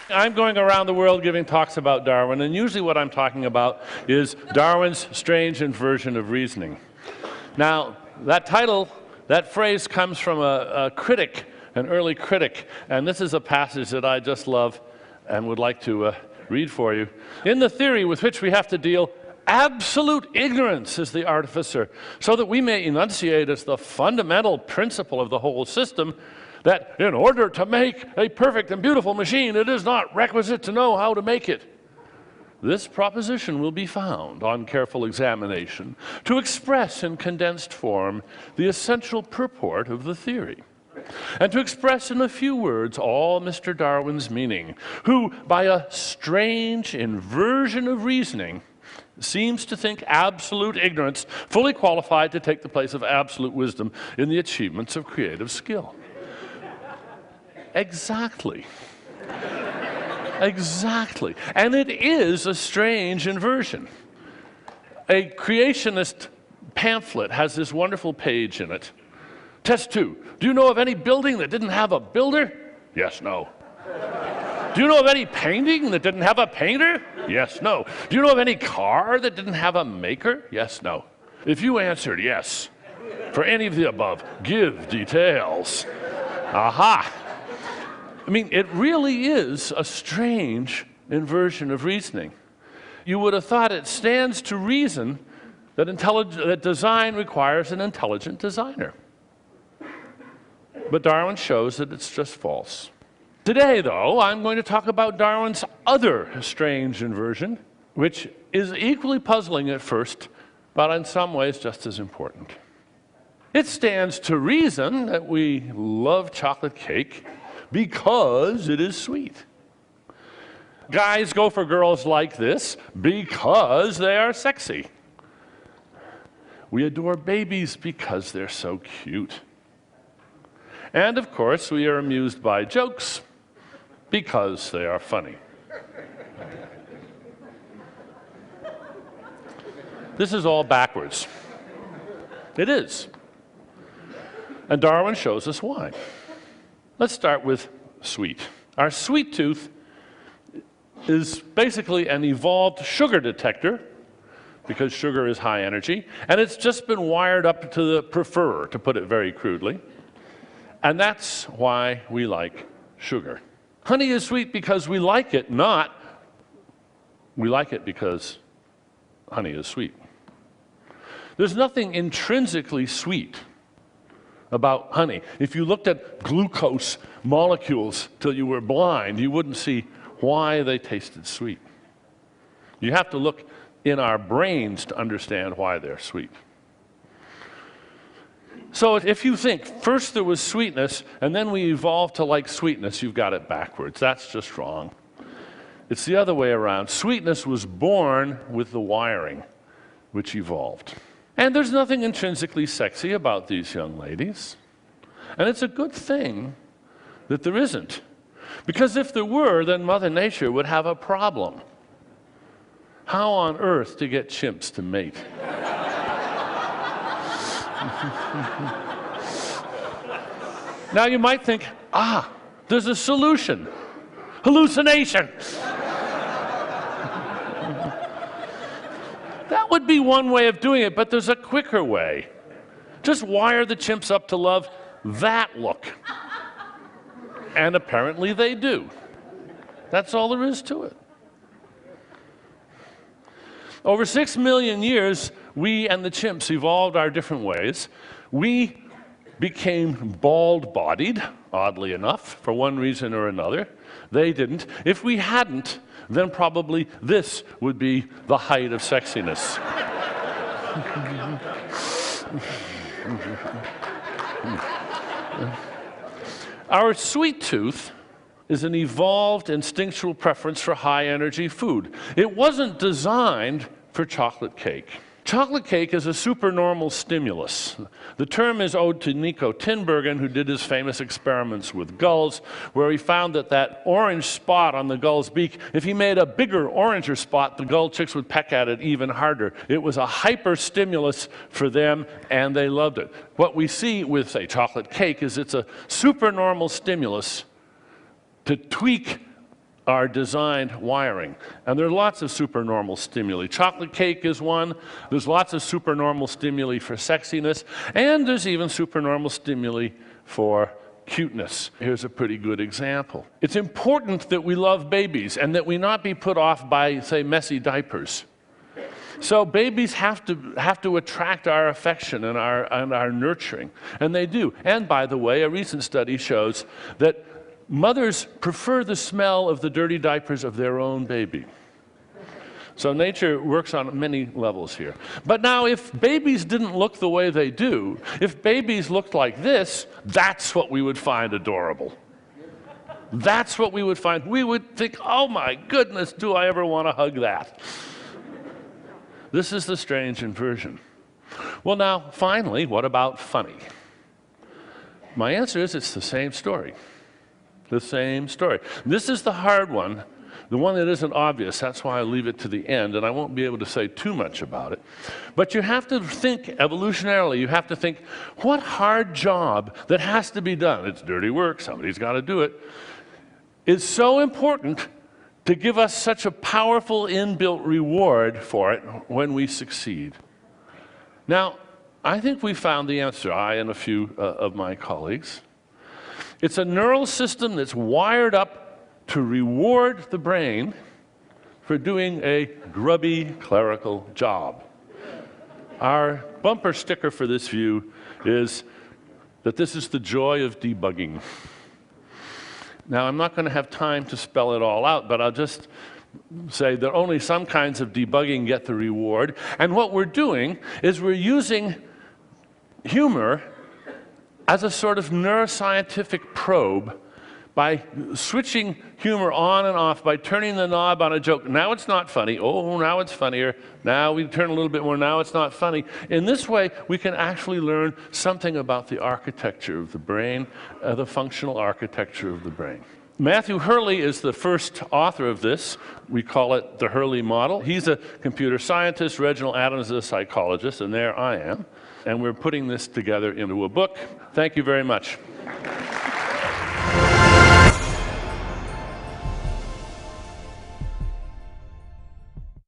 I'm going around the world giving talks about Darwin, and usually what I'm talking about is Darwin's strange inversion of reasoning. Now, that title, that phrase comes from a critic, an early critic, and this is a passage that I just love and would like to read for you. In the theory with which we have to deal, absolute ignorance is the artificer, so that we may enunciate as the fundamental principle of the whole system that in order to make a perfect and beautiful machine, it is not requisite to know how to make it. This proposition will be found, on careful examination, to express in condensed form the essential purport of the theory, and to express in a few words all Mr. Darwin's meaning, who, by a strange inversion of reasoning, seems to think absolute ignorance fully qualified to take the place of absolute wisdom in the achievements of creative skill. Exactly. Exactly. And it is a strange inversion. A creationist pamphlet has this wonderful page in it. Test 2. Do you know of any building that didn't have a builder? Yes, no. Do you know of any painting that didn't have a painter? Yes, no. Do you know of any car that didn't have a maker? Yes, no. If you answered yes for any of the above, give details. Aha! I mean, it really is a strange inversion of reasoning. You would have thought it stands to reason that design requires an intelligent designer. But Darwin shows that it's just false. Today, though, I'm going to talk about Darwin's other strange inversion, which is equally puzzling at first, but in some ways just as important. It stands to reason that we love chocolate cake because it is sweet. Guys go for girls like this because they are sexy. We adore babies because they're so cute. And of course, we are amused by jokes because they are funny. This is all backwards. It is. And Darwin shows us why. Let's start with sweet. Our sweet tooth is basically an evolved sugar detector, because sugar is high energy, and it's just been wired up to the preferrer, to put it very crudely. And that's why we like sugar. Honey is sweet because we like it, not we like it because honey is sweet. There's nothing intrinsically sweet about honey. If you looked at glucose molecules till you were blind, you wouldn't see why they tasted sweet. You have to look in our brains to understand why they're sweet. So if you think first there was sweetness and then we evolved to like sweetness, you've got it backwards. That's just wrong. It's the other way around. Sweetness was born with the wiring, which evolved. And there's nothing intrinsically sexy about these young ladies. And it's a good thing that there isn't. Because if there were, then Mother Nature would have a problem. How on earth to get chimps to mate? Now you might think, there's a solution. Hallucination. That would be one way of doing it, but there's a quicker way. Just wire the chimps up to love that look. And apparently they do. That's all there is to it. Over 6 million years, we and the chimps evolved our different ways. We became bald-bodied, oddly enough, for one reason or another. They didn't. If we hadn't, then probably this would be the height of sexiness. Our sweet tooth is an evolved instinctual preference for high-energy food. It wasn't designed for chocolate cake. Chocolate cake is a supernormal stimulus. The term is owed to Nico Tinbergen, who did his famous experiments with gulls, where he found that that orange spot on the gull's beak, if he made a bigger, oranger spot, the gull chicks would peck at it even harder. It was a hyper stimulus for them, and they loved it. What we see with, say, chocolate cake is it's a supernormal stimulus to tweak our designed wiring. And there are lots of supernormal stimuli. Chocolate cake is one. There's lots of supernormal stimuli for sexiness. And there's even supernormal stimuli for cuteness. Here's a pretty good example. It's important that we love babies and that we not be put off by, say, messy diapers. So babies have to attract our affection and our nurturing. And they do. And by the way, a recent study shows that mothers prefer the smell of the dirty diapers of their own baby. So nature works on many levels here. But now, if babies didn't look the way they do, if babies looked like this, that's what we would find adorable. That's what we would find. We would think, oh my goodness, do I ever want to hug that? This is the strange inversion. Well now, finally, what about funny? My answer is it's the same story. The same story. This is the hard one, the one that isn't obvious. That's why I leave it to the end, and I won't be able to say too much about it. But you have to think evolutionarily. You have to think, what hard job that has to be done? It's dirty work. Somebody's got to do it. Is so important to give us such a powerful inbuilt reward for it when we succeed. Now, I think we found the answer, I and a few of my colleagues. It's a neural system that's wired up to reward the brain for doing a grubby clerical job. Our bumper sticker for this view is that this is the joy of debugging. Now, I'm not going to have time to spell it all out, but I'll just say that only some kinds of debugging get the reward. And what we're doing is we're using humor as a sort of neuroscientific probe by switching humor on and off, by turning the knob on a joke. Now it's not funny. Oh, now it's funnier. Now we turn a little bit more. Now it's not funny. In this way, we can actually learn something about the architecture of the brain, the functional architecture of the brain. Matthew Hurley is the first author of this. We call it the Hurley model. He's a computer scientist. Reginald Adams is a psychologist, and there I am. And we're putting this together into a book. Thank you very much.